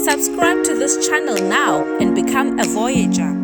Subscribe to this channel now and become a Voyager.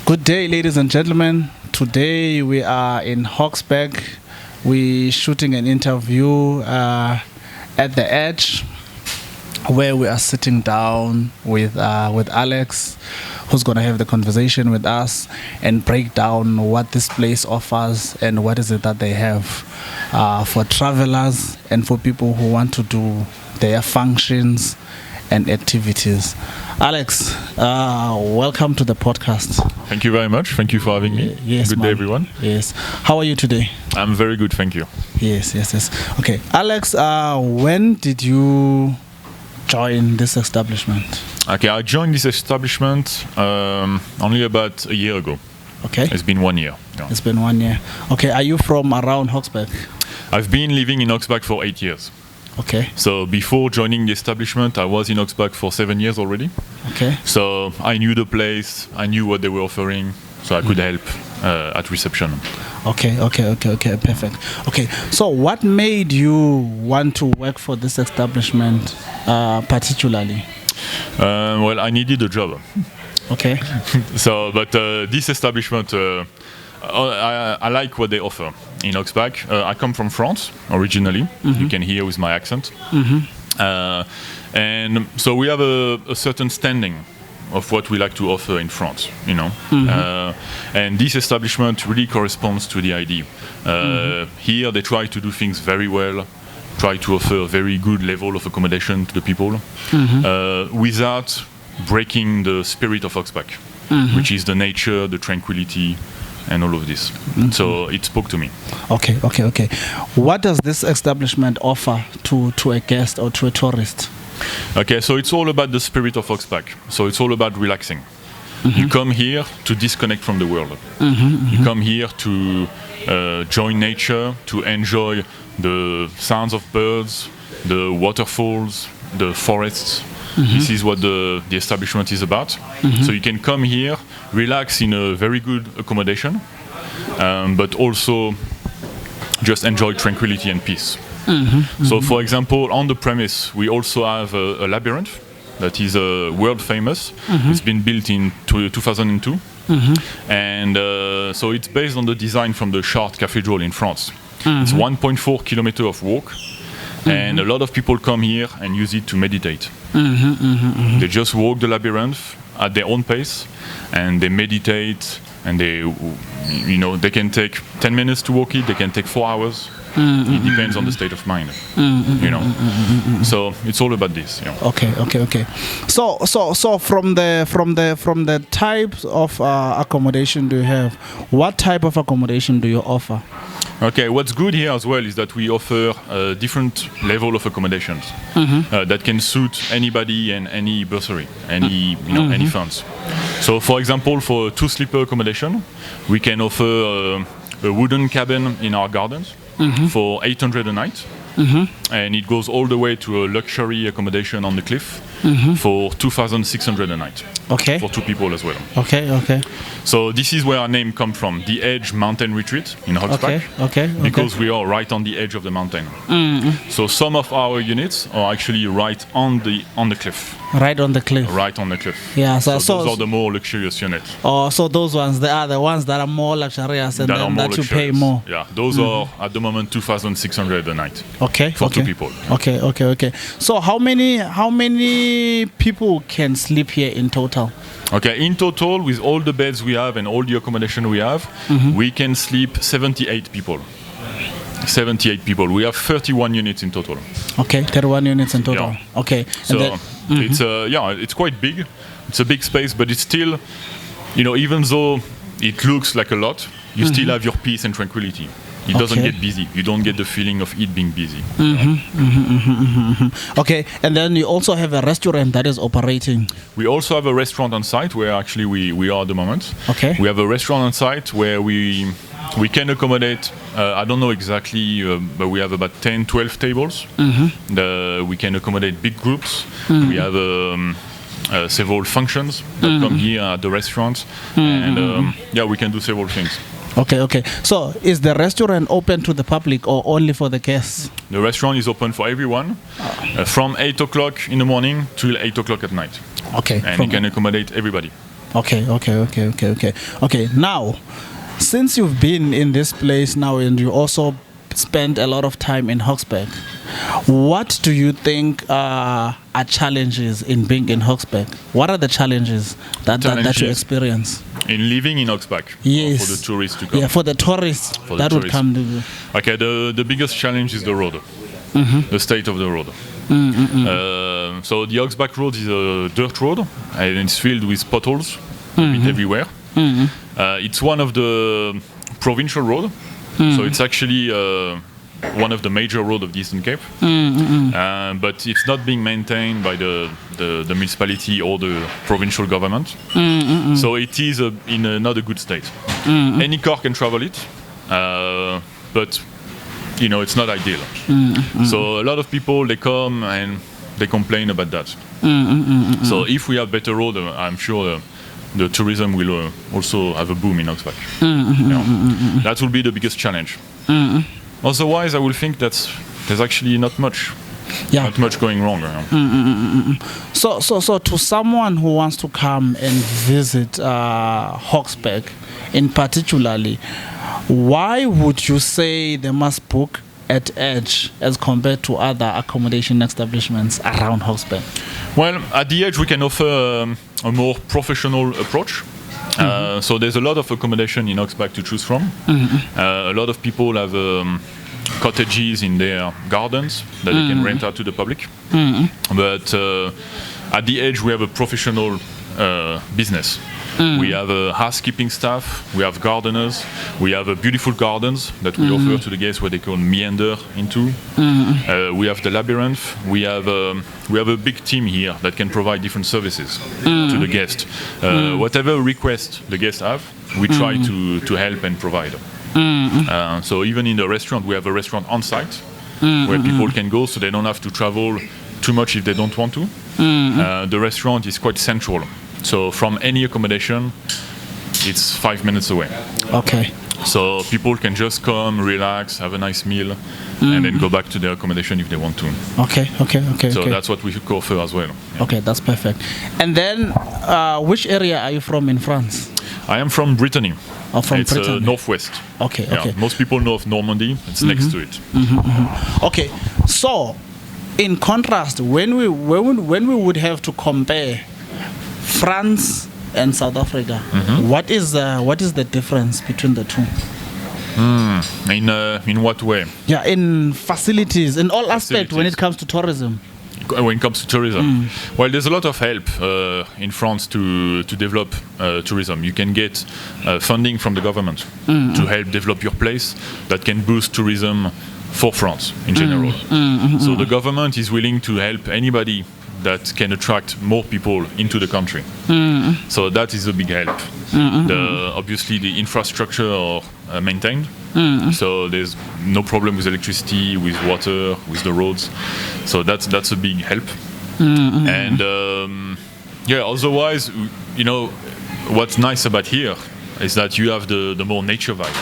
Good day, ladies and gentlemen. Today we are in Hogsback. We're shooting an interview at the edge, where we are sitting down with Alex, who's going to have the conversation with us and break down what this place offers and what is it that they have for travelers and for people who want to do their functions and activities. Alex, welcome to the podcast. Thank you very much. Thank you for having me. Yes, good day, everyone. Yes. How are you today? I'm very good, thank you. Yes. Okay, Alex, when did you join this establishment? Okay, I joined this establishment only about a year ago. Okay. It's been 1 year. Yeah. It's been 1 year. Okay, are you from around Hogsback? I've been living in Hogsback for 8 years. Okay. So before joining the establishment, I was in Hogsback for 7 years already. Okay. So I knew the place, I knew what they were offering, so I could help at reception. Okay, perfect. Okay, so what made you want to work for this establishment particularly? Well, I needed a job. Okay. But this establishment, I like what they offer in Hogsback. I come from France originally. Mm-hmm. You can hear with my accent. Mm-hmm. And so we have a certain standing of what we like to offer in France, you know. Mm-hmm. And this establishment really corresponds to the idea. Here they try to do things very well, try to offer a very good level of accommodation to the people, without breaking the spirit of Hogsback, which is the nature, the tranquility, and all of this. Mm-hmm. So it spoke to me. Okay. What does this establishment offer to a guest or to a tourist? Okay, so it's all about the spirit of Hogsback. So it's all about relaxing. Mm-hmm. You come here to disconnect from the world. Mm-hmm. You come here to join nature, to enjoy the sounds of birds, the waterfalls, the forests. Mm-hmm. This is what the establishment is about. Mm-hmm. So you can come here, relax in a very good accommodation, but also just enjoy tranquility and peace. Mm-hmm. So for example, on the premise, we also have a labyrinth that is world famous. Mm-hmm. It's been built in 2002. Mm-hmm. And so it's based on the design from the Chartres Cathedral in France. Mm-hmm. It's 1.4 kilometers of walk. Mm-hmm. And a lot of people come here and use it to meditate. Mm-hmm, mm-hmm. They just walk the labyrinth at their own pace, and they meditate, and they can take 10 minutes to walk it, they can take 4 hours. It depends on the state of mind. You know. So it's all about this. You know. Okay. So from the types of accommodation do you have? What type of accommodation do you offer? Okay, what's good here as well is that we offer a different level of accommodations that can suit anybody and any bursary, any any funds. So, for example, for 2-sleeper accommodation, we can offer a wooden cabin in our gardens for 800 a night, and it goes all the way to a luxury accommodation on the cliff for 2,600 a night. Okay. For 2 people as well. Okay. So this is where our name comes from, the Edge Mountain Retreat in Hogsback. Okay. Because we are right on the edge of the mountain. So some of our units are actually right on the cliff. Right on the cliff. Right on the cliff. Yeah. So those are the more luxurious units. Oh, so those ones, they are the ones that are more luxurious and that you pay more. Yeah. Those are at the moment 2,600 a night. Okay. For 2 people. Okay. So how many people can sleep here in total? Okay, in total, with all the beds we have and all the accommodation we have, we can sleep 78 people. 78 people. We have 31 units in total. Okay, 31 units in total. Yeah. Okay. So it's quite big. It's a big space, but it's still, even though it looks like a lot, you still have your peace and tranquility. It doesn't get busy. You don't get the feeling of it being busy. Okay, and then you also have a restaurant that is operating. We also have a restaurant on site where actually we are at the moment. Okay. We have a restaurant on site where we can accommodate, I don't know exactly, but we have about 10, 12 tables. We can accommodate big groups. We have several functions that come here at the restaurant. And we can do several things. Okay. So is the restaurant open to the public or only for the guests? The restaurant is open for everyone from 8 o'clock in the morning till 8 o'clock at night. Okay. And it can accommodate everybody. Okay. Now, since you've been in this place now and you also spent a lot of time in Hogsback, what do you think are challenges in being in Hogsback? What are the challenges that you experience? In living in Hogsback? Yes. For the tourists to come? Yeah, for the tourists would come to. Okay, the biggest challenge is the road, the state of the road. So the Hogsback road is a dirt road and it's filled with potholes a bit everywhere. It's one of the provincial roads, so it's actually one of the major roads of the Eastern Cape, but it's not being maintained by the municipality or the provincial government. So it is in not a good state. Any car can travel it, but it's not ideal. So a lot of people, they come and they complain about that. So if we have better road, I'm sure the tourism will also have a boom in Hogsback. That will be the biggest challenge. Otherwise, I will think that there's actually not much going wrong. So to someone who wants to come and visit Hogsback in particularly, why would you say they must book at Edge as compared to other accommodation establishments around Hogsback? Well, at the Edge we can offer a more professional approach. So there's a lot of accommodation in Hogsback to choose from. A lot of people have cottages in their gardens that they can rent out to the public. But at the Edge we have a professional business. We have a housekeeping staff, we have gardeners, we have beautiful gardens that we offer to the guests where they can meander into. We have the labyrinth, we have a big team here that can provide different services to the guest. Whatever request the guests have, we try to help and provide. So even in the restaurant, we have a restaurant on site where people can go so they don't have to travel too much if they don't want to. The restaurant is quite central. So from any accommodation, it's 5 minutes away. Okay. So people can just come, relax, have a nice meal, and then go back to their accommodation if they want to. Okay. So that's what we offer as well. Yeah. Okay, that's perfect. And then, which area are you from in France? I am from Brittany. Oh, from it's Brittany. Northwest. Okay. Yeah, most people know of Normandy. It's next to it. Okay, so in contrast, when we would have to compare France and South Africa, what is the difference between the two? In what way? Yeah, in facilities, in all aspects when it comes to tourism. When it comes to tourism, well, there's a lot of help in France to develop tourism. You can get funding from the government to help develop your place that can boost tourism for France in general. So the government is willing to help anybody that can attract more people into the country. So that is a big help. Obviously, the infrastructure are maintained. So there's no problem with electricity, with water, with the roads. So that's a big help. And otherwise, what's nice about here is that you have the more nature vibe.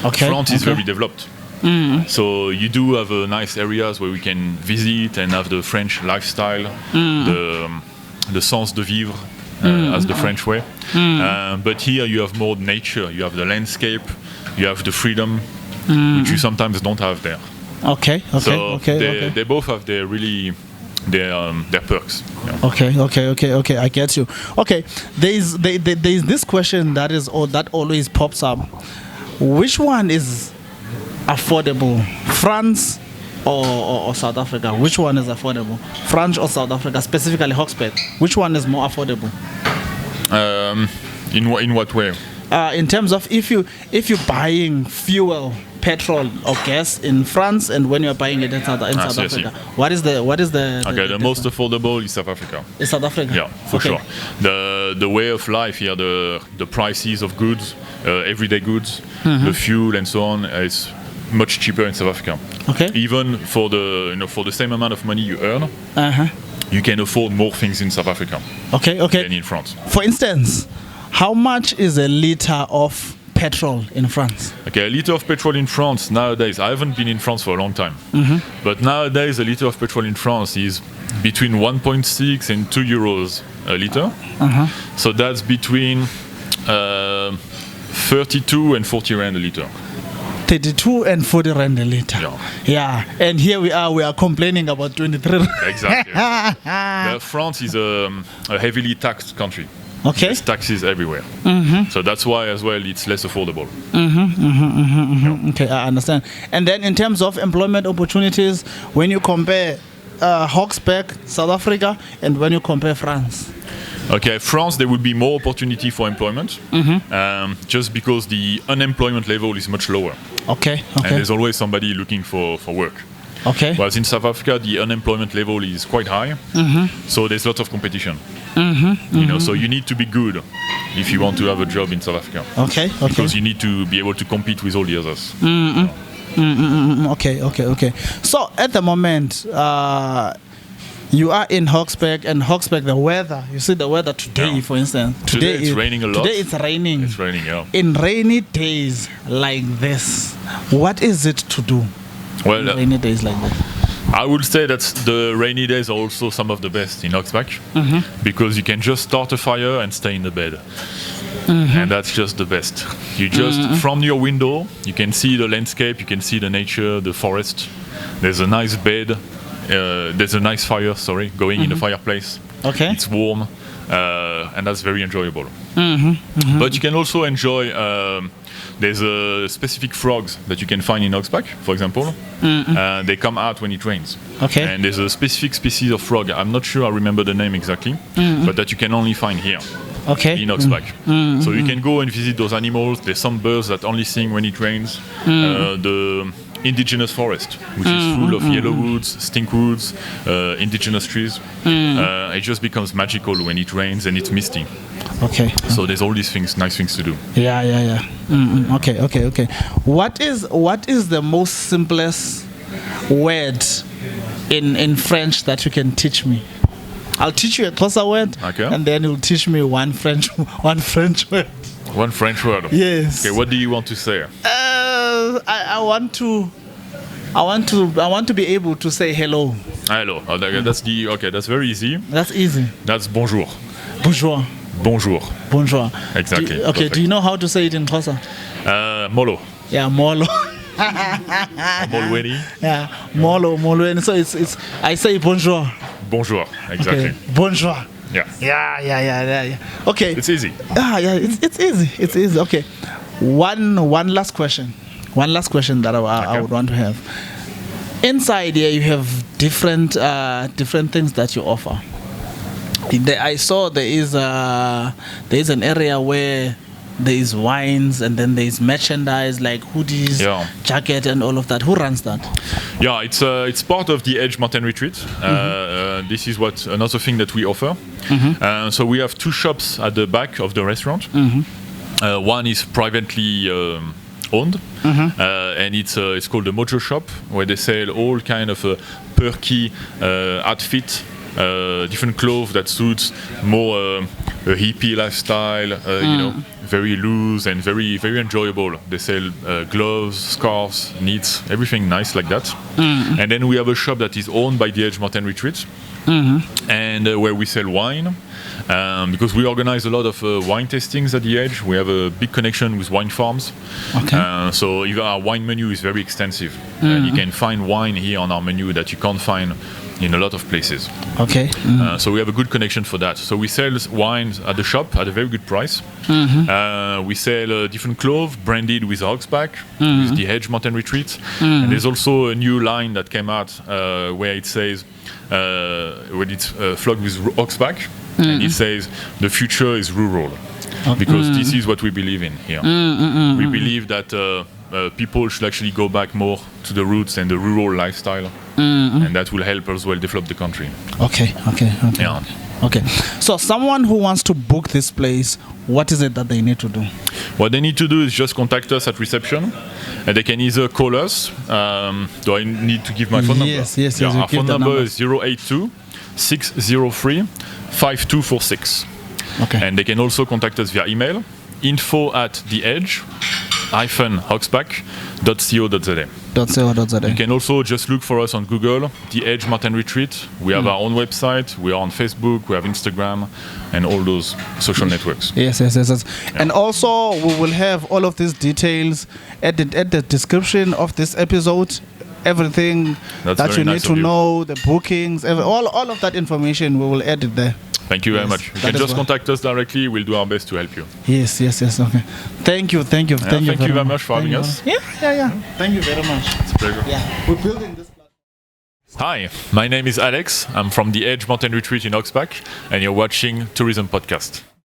Okay. France is very developed. So you do have nice areas where we can visit and have the French lifestyle, the sens de vivre, as the French way. But here you have more nature. You have the landscape. You have the freedom, which you sometimes don't have there. Okay. So they both have their perks. Yeah. Okay. I get you. Okay, there's this question that always pops up. Which one is affordable, France or South Africa? Which one is affordable, France or South Africa? Specifically Hogsback. Which one is more affordable? In what way? In terms of if you're buying fuel, petrol or gas in France, and when you're buying it in South Africa, what is the the most affordable is South Africa. Is South Africa? Yeah, for sure. The way of life here, the prices of goods, everyday goods, the fuel and so on, is much cheaper in South Africa. Okay. Even for the same amount of money you earn, you can afford more things in South Africa. Okay. Than in France. For instance, how much is a liter of petrol in France? Okay, a liter of petrol in France nowadays, I haven't been in France for a long time, but nowadays a liter of petrol in France is between 1.6 and 2 euros a liter. So that's between 32 and 40 rand a liter. 32 and 40 rand a liter. Yeah. And here we are complaining about 23. Exactly. France is a heavily taxed country. Okay. There's taxes everywhere. So that's why as well it's less affordable. Okay, I understand. And then in terms of employment opportunities, when you compare Hogsback, South Africa, and when you compare France? Okay, France, there would be more opportunity for employment, just because the unemployment level is much lower. Okay. And there's always somebody looking for work. Okay. Whereas in South Africa, the unemployment level is quite high, so there's lots of competition. So you need to be good if you want to have a job in South Africa. Okay. Because you need to be able to compete with all the others. Okay. So at the moment, you are in Hogsback, and Hogsback, the weather. You see the weather today, for instance. Today it's raining a lot. Today it's raining. It's raining, yeah. In rainy days like this, what is it to do? Well, rainy days like this. I would say that the rainy days are also some of the best in Hogsback, because you can just start a fire and stay in the bed. And that's just the best. You just, from your window, you can see the landscape, you can see the nature, the forest. There's a nice bed, there's a nice fire, going in the fireplace. Okay. It's warm, and that's very enjoyable. But you can also enjoy, there's specific frogs that you can find in Hogsback, for example. They come out when it rains. Okay. And there's a specific species of frog, I'm not sure I remember the name exactly, but that you can only find here. Okay. In Hogsback. So you can go and visit those animals. There's some birds that only sing when it rains. The indigenous forest, which is full of yellow woods, stink woods, indigenous trees. It just becomes magical when it rains and it's misty. Okay. So there's all these things, nice things to do. Yeah. Okay. What is the most simplest word in French that you can teach me? I'll teach you a Xhosa word, and then you'll teach me one French word. One French word. Yes. Okay. What do you want to say? I want to be able to say hello. Hello. That's very easy. That's easy. That's bonjour. Bonjour. Bonjour. Bonjour. Exactly. Perfect. Do you know how to say it in Xhosa? Molo. Yeah, molo. Molweni. Yeah, molo. And so it's I say bonjour. Bonjour. Exactly. Okay. Bonjour. Yeah. Okay. It's easy. Yeah. It's easy. Okay. One last question. one last question that I would want to have. Inside here, you have different things that you offer. I saw there is an area where there is wines, and then there is merchandise like hoodies, jacket, and all of that. Who runs that? Yeah, it's part of the Edge Mountain Retreat. This is another thing that we offer. So we have 2 shops at the back of the restaurant. One is privately owned, and it's called the Mojo Shop, where they sell all kind of perky outfit, different clothes that suits more a hippie lifestyle, very loose and very, very enjoyable. They sell gloves, scarves, knits, everything nice like that. And then we have a shop that is owned by the Edge Mountain Retreat, and where we sell wine, because we organize a lot of wine tastings at the Edge. We have a big connection with wine farms. So even our wine menu is very extensive. You can find wine here on our menu that you can't find in a lot of places. So we have a good connection for that. So we sell wines at the shop at a very good price. We sell different clothes branded with Hogsback, with the Edge Mountain Retreat. And there's also a new line that came out where it says, when it's flogged with Hogsback, and it says, the future is rural. Because this is what we believe in here. We believe that people should actually go back more to the roots and the rural lifestyle, and that will help as well develop the country. Okay. So someone who wants to book this place, what is it that they need to do? What they need to do is just contact us at reception, and they can either call us. Do I need to give my phone number? Yes. Our phone number is 082 603 5246. And they can also contact us via email, info@theedge-hogsback.co.za. You can also just look for us on Google, The Edge Mountain Retreat. We have our own website, we are on Facebook, we have Instagram, and all those social networks. Yes. And also, we will have all of these details at the description of this episode. Everything that you need to know, the bookings, all of that information, we will add it there. Thank you very much. You can just contact us directly. We'll do our best to help you. Yes. Okay. Thank you. Thank you very much for having us. Yeah. Thank you very much. It's a pleasure. We're building this platform. Hi, my name is Alex. I'm from the Edge Mountain Retreat in Hogsback, and you're watching Tourism Podcast.